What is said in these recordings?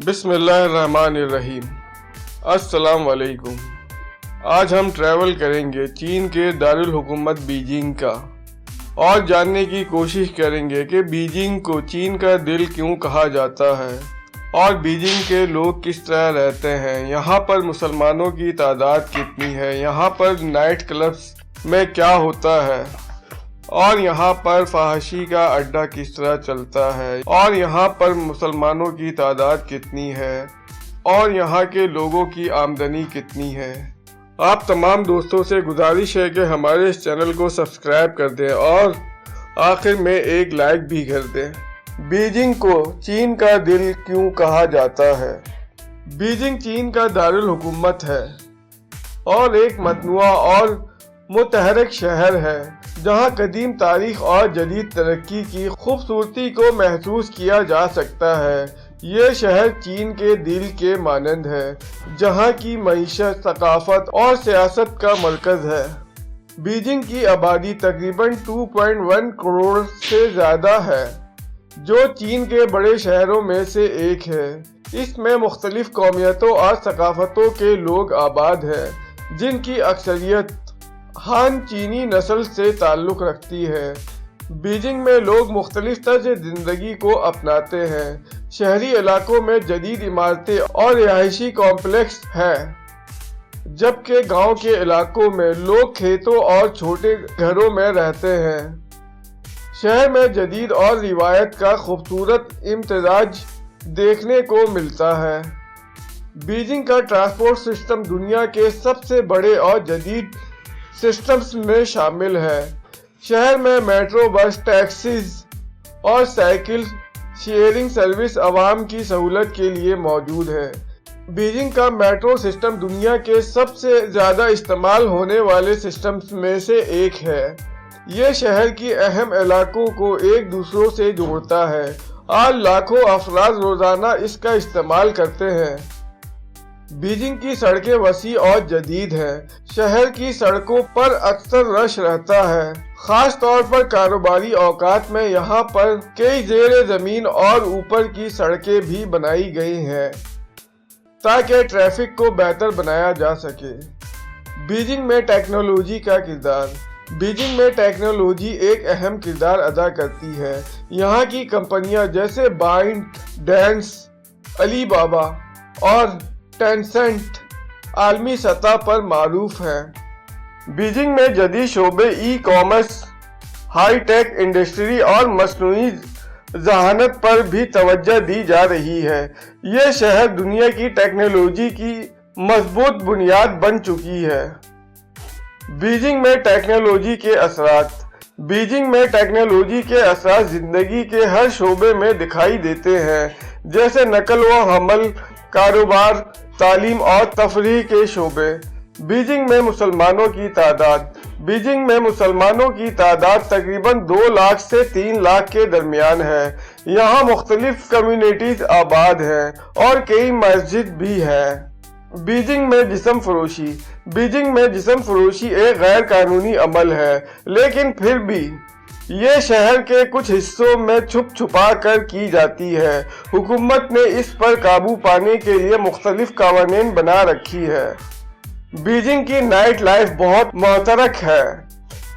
بسم اللہ الرحمن الرحیم۔ السلام علیکم۔ آج ہم ٹریول کریں گے چین کے دارالحکومت بیجنگ کا اور جاننے کی کوشش کریں گے کہ بیجنگ کو چین کا دل کیوں کہا جاتا ہے اور بیجنگ کے لوگ کس طرح رہتے ہیں، یہاں پر مسلمانوں کی تعداد کتنی ہے، یہاں پر نائٹ کلبز میں کیا ہوتا ہے اور یہاں پر فحاشی کا اڈا کس طرح چلتا ہے اور یہاں پر مسلمانوں کی تعداد کتنی ہے اور یہاں کے لوگوں کی آمدنی کتنی ہے۔ آپ تمام دوستوں سے گزارش ہے کہ ہمارے اس چینل کو سبسکرائب کر دیں اور آخر میں ایک لائک بھی کر دیں۔ بیجنگ کو چین کا دل کیوں کہا جاتا ہے؟ بیجنگ چین کا دارالحکومت ہے اور ایک متنوع اور متحرک شہر ہے جہاں قدیم تاریخ اور جدید ترقی کی خوبصورتی کو محسوس کیا جا سکتا ہے۔ یہ شہر چین کے دل کے مانند ہے جہاں کی معیشت، ثقافت اور سیاست کا مرکز ہے۔ بیجنگ کی آبادی تقریباً 2.1 کروڑ سے زیادہ ہے جو چین کے بڑے شہروں میں سے ایک ہے۔ اس میں مختلف قومیتوں اور ثقافتوں کے لوگ آباد ہیں جن کی اکثریت ہان چینی نسل سے تعلق رکھتی ہے۔ بیجنگ میں لوگ مختلف طرز زندگی کو اپناتے ہیں۔ شہری علاقوں میں جدید عمارتیں اور رہائشی کمپلیکس ہیں جبکہ گاؤں کے علاقوں میں لوگ کھیتوں اور چھوٹے گھروں میں رہتے ہیں۔ شہر میں جدید اور روایت کا خوبصورت امتزاج دیکھنے کو ملتا ہے۔ بیجنگ کا ٹرانسپورٹ سسٹم دنیا کے سب سے بڑے اور جدید سسٹمز میں شامل ہے۔ شہر میں میٹرو، بس، ٹیکسیز اور سائیکل شیئرنگ سروس عوام کی سہولت کے لیے موجود ہے۔ بیجنگ کا میٹرو سسٹم دنیا کے سب سے زیادہ استعمال ہونے والے سسٹمز میں سے ایک ہے۔ یہ شہر کی اہم علاقوں کو ایک دوسروں سے جوڑتا ہے اور لاکھوں افراد روزانہ اس کا استعمال کرتے ہیں۔ بیجنگ کی سڑکیں وسیع اور جدید ہیں۔ شہر کی سڑکوں پر اکثر رش رہتا ہے، خاص طور پر کاروباری اوقات میں۔ یہاں پر کئی زیر زمین اور اوپر کی سڑکیں بھی بنائی گئی ہیں تاکہ ٹریفک کو بہتر بنایا جا سکے۔ بیجنگ میں ٹیکنالوجی کا کردار۔ بیجنگ میں ٹیکنالوجی ایک اہم کردار ادا کرتی ہے۔ یہاں کی کمپنیاں جیسے بائنڈ ڈانس، علی بابا اور ٹینسنٹ عالمی سطح پر معروف ہیں۔ بیجنگ میں جدید شعبے e commerce, high tech industry اور مصنوعی ذہانت پر بھی توجہ دی جا رہی ہے۔ یہ شہر دنیا کی ٹیکنالوجی کی مضبوط بنیاد بن چکی ہے۔ بیجنگ میں ٹیکنالوجی کے اثرات۔ بیجنگ میں ٹیکنالوجی کے اثرات زندگی کے ہر شعبے میں دکھائی دیتے ہیں، جیسے نقل و حمل، کاروبار، تعلیم اور تفریح کے شعبے۔ بیجنگ میں مسلمانوں کی تعداد۔ بیجنگ میں مسلمانوں کی تعداد تقریباً 2 لاکھ سے 3 لاکھ کے درمیان ہے۔ یہاں مختلف کمیونٹیز آباد ہیں اور کئی مساجد بھی ہیں۔ بیجنگ میں جسم فروشی۔ بیجنگ میں جسم فروشی ایک غیر قانونی عمل ہے، لیکن پھر بھی یہ شہر کے کچھ حصوں میں چھپ چھپا کر کی جاتی ہے۔ حکومت نے اس پر قابو پانے کے لیے مختلف قوانین بنا رکھی ہے۔ بیجنگ کی نائٹ لائف بہت متحرک ہے۔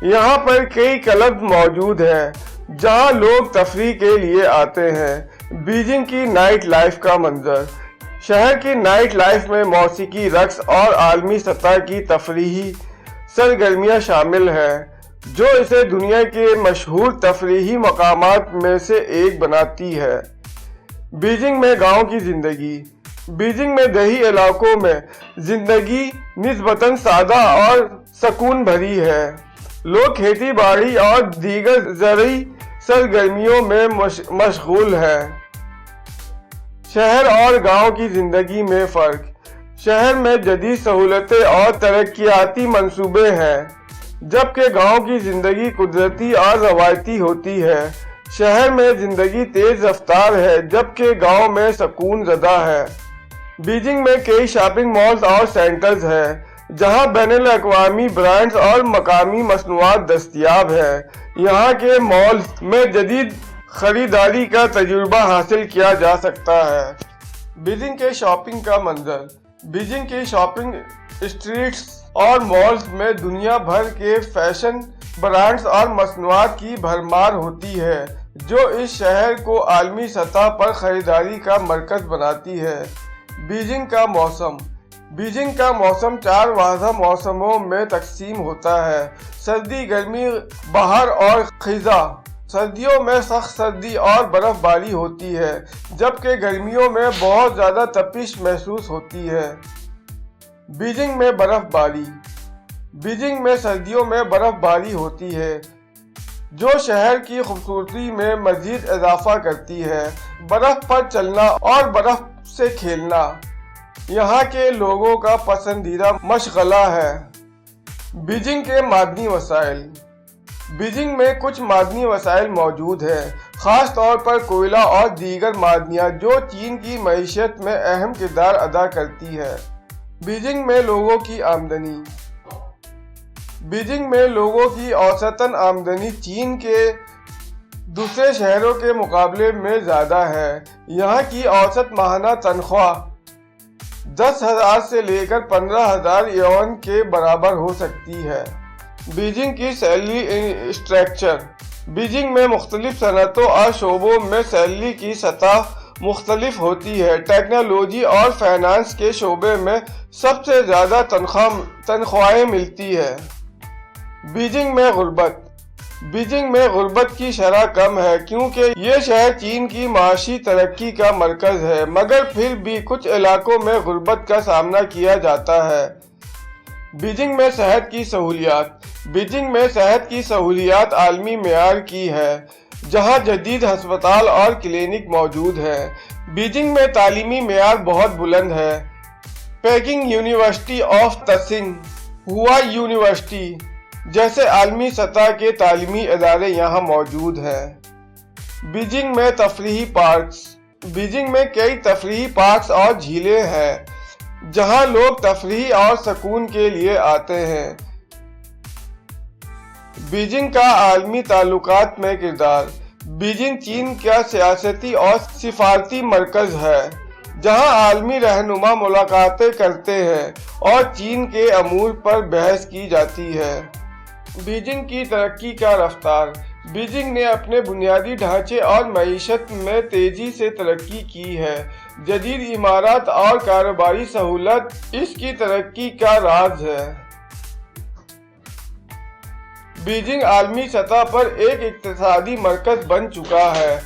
یہاں پر کئی کلب موجود ہیں جہاں لوگ تفریح کے لیے آتے ہیں۔ بیجنگ کی نائٹ لائف کا منظر۔ شہر کی نائٹ لائف میں موسیقی، رقص اور عالمی سطح کی تفریحی سرگرمیاں شامل ہیں جو اسے دنیا کے مشہور تفریحی مقامات میں سے ایک بناتی ہے۔ بیجنگ میں گاؤں کی زندگی۔ بیجنگ میں دیہی علاقوں میں زندگی نسبتاً سادہ اور سکون بھری ہے۔ لوگ کھیتی باڑی اور دیگر زرعی سرگرمیوں میں مشغول ہیں۔ شہر اور گاؤں کی زندگی میں فرق۔ شہر میں جدید سہولتیں اور ترقیاتی منصوبے ہیں جبکہ گاؤں کی زندگی قدرتی اور روایتی ہوتی ہے۔ شہر میں زندگی تیز رفتار ہے جبکہ گاؤں میں سکون زدہ ہے۔ بیجنگ میں کئی شاپنگ مالز اور سینٹرز ہیں جہاں بین الاقوامی برانڈز اور مقامی مصنوعات دستیاب ہیں۔ یہاں کے مالز میں جدید خریداری کا تجربہ حاصل کیا جا سکتا ہے۔ बीजिंग के शॉपिंग का मंजर। बीजिंग की शॉपिंग स्ट्रीट्स और मॉल्स में दुनिया भर के फैशन ब्रांड्स और मसनूआत की भरमार होती है, जो इस शहर को आलमी सतह पर खरीदारी का मरकज बनाती है। बीजिंग का मौसम। बीजिंग का मौसम 4 वाज़ह मौसमों में तकसीम होता है: सर्दी, गर्मी, बहार और खिज़ा। सर्दियों में सख्त सर्दी और बर्फबारी होती है, जबकि गर्मियों में बहुत ज़्यादा तपिश महसूस होती है। बीजिंग में बर्फबारी। बीजिंग में सर्दियों में बर्फबारी होती है, जो शहर की खूबसूरती में मज़ीद इजाफा करती है। बर्फ पर चलना और बर्फ से खेलना यहाँ के लोगों का पसंदीदा मशगला है। बीजिंग के मादनी वसाइल। बीजिंग में कुछ मादनी वसाइल मौजूद हैं, ख़ास तौर पर कोयला और दीगर मादनियाँ, जो चीन की मईशत में अहम किरदार अदा करती है। बीजिंग में लोगों की आमदनी। बीजिंग में लोगों की औसतन आमदनी चीन के दूसरे शहरों के मुकाबले में ज़्यादा है। यहाँ की औसत माहाना तनख्वाह 10,000 से लेकर 15,000 युआन के बराबर हो सकती है। बीजिंग की सैलरी स्ट्रक्चर। बीजिंग में मुख्तलिफ सनतों और शोबों में सैलरी की सतह मुख्तलिफ होती है। टेक्नोलॉजी और फाइनेंस के शोबे में सबसे ज़्यादा तनख्वाहें मिलती है। बीजिंग में गुर्बत। बीजिंग में गुर्बत की शरह कम है, क्योंकि ये शहर चीन की माशी तरक्की का मरकज़ है, मगर फिर भी कुछ इलाकों में गुर्बत का सामना किया जाता है। बीजिंग में सेहत की सहूलियात। बीजिंग में सेहत की सहूलियात आलमी मेयार की है, जहां जदीद हस्पताल और क्लिनिक मौजूद हैं। बीजिंग में तालीमी मेयार बहुत बुलंद है। पेकिंग यूनिवर्सिटी ऑफ तसिंग, हुआ यूनिवर्सिटी जैसे आलमी सतह के तालीमी इदारे यहाँ मौजूद हैं। बीजिंग में तफरीही पार्क्स। बीजिंग में कई तफरीही पार्क्स और झीलें हैं, जहाँ लोग तफरीह और सुकून के लिए आते हैं। बीजिंग का आलमी ताल्लुकात में किरदार। बीजिंग चीन का सियासती और सिफारती मरकज़ है, जहां आलमी रहनुमा मुलाकातें करते हैं और चीन के अमूर पर बहस की जाती है। बीजिंग की तरक्की का रफ्तार। बीजिंग ने अपने बुनियादी ढांचे और मईशत में तेज़ी से तरक्की की है। जदीद इमारत और कारोबारी सहूलत इसकी तरक्की का राज है। बीजिंग आलमी सतह पर एक इक़्तिसादी मरकज़ बन चुका है,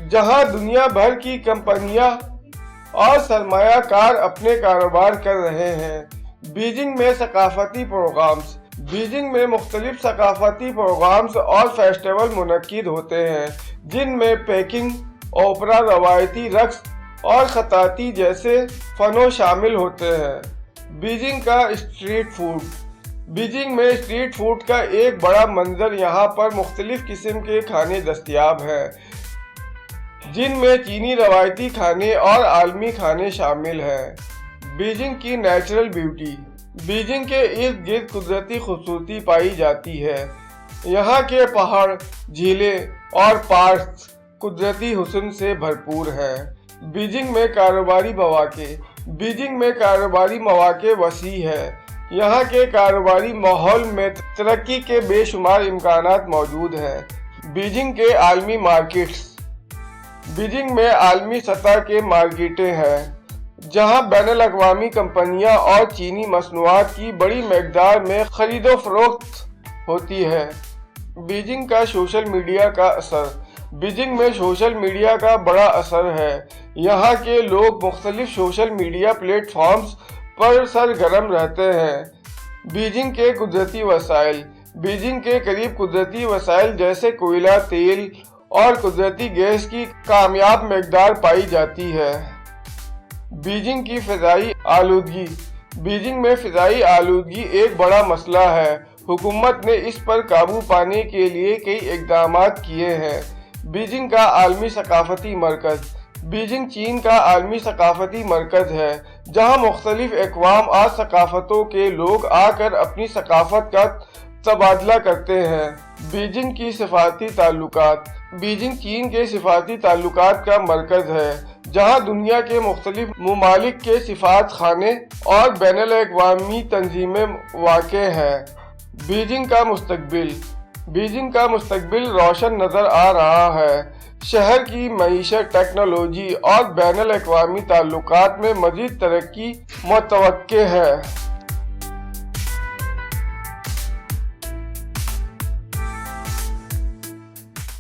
जहां दुनिया भर की कंपनियां और सरमायाकार अपने कारोबार कर रहे हैं। बीजिंग में सकाफती प्रोग्राम्स। बीजिंग में मुख्तलिफ सकाफती प्रोग्राम्स और फेस्टिवल मुनक्किद होते हैं, जिनमें पेकिंग, ओपरा, रवायती रक्स और खताती जैसे फ़नों शामिल होते हैं। बीजिंग का स्ट्रीट फूड। बीजिंग में स्ट्रीट फूड का एक बड़ा मंजर। यहाँ पर मुख्तलिफ किस्म के खाने दस्तयाब हैं, जिनमें चीनी रवायती खाने और आलमी खाने शामिल हैं। बीजिंग की नेचुरल ब्यूटी। बीजिंग के इर्द गिर्द कुदरती खूबसूरती पाई जाती है। यहाँ के पहाड़, झीलें और पार्क्स कुदरती हुस्न से भरपूर हैं। बीजिंग में कारोबारी मौक़े। बीजिंग में कारोबारी मौक़े वसी है। यहाँ के कारोबारी माहौल में तरक्की के बेशुमार इम्कानात मौजूद हैं। बीजिंग के आलमी मार्केट्स। बीजिंग में आलमी सतह के मार्केटें हैं, जहां बैनुल-अक़वामी कंपनियां और चीनी मसनूआत की बड़ी मकदार में खरीदो फरोख्त होती है। बीजिंग का सोशल मीडिया का असर। बीजिंग में सोशल मीडिया का बड़ा असर है। यहाँ के लोग मुख्तलिफ सोशल मीडिया प्लेटफॉर्म्स पर सरगर्म रहते हैं। बीजिंग के कुदरती वसाइल। बीजिंग के करीब कुदरती वसाइल जैसे कोयला, तेल और कुदरती गैस की कामयाब मकदार पाई जाती है। बीजिंग की फ़िज़ाई आलूदगी। बीजिंग में फ़िज़ाई आलूदगी एक बड़ा मसला है। हुकूमत ने इस पर काबू पाने के लिए कई इक़दामात किए हैं। बीजिंग का आलमी सकाफती मरकज़। बीजिंग चीन का आलमी सकाफती मरकज़ है, जहां मुख्तलिफ अक़वाम और सकाफ़तों के लोग आकर अपनी सकाफ़त का तबादला करते हैं। बीजिंग की सिफारती ताल्लुकात। बीजिंग चीन के सिफारती ताल्लुकात का मरकज़ है, جہاں دنیا کے مختلف ممالک کے سفارت خانے اور بین الاقوامی تنظیمیں واقع ہیں۔ بیجنگ کا مستقبل روشن نظر آ رہا ہے۔ شہر کی معیشت، ٹیکنالوجی اور بین الاقوامی تعلقات میں مزید ترقی متوقع ہے۔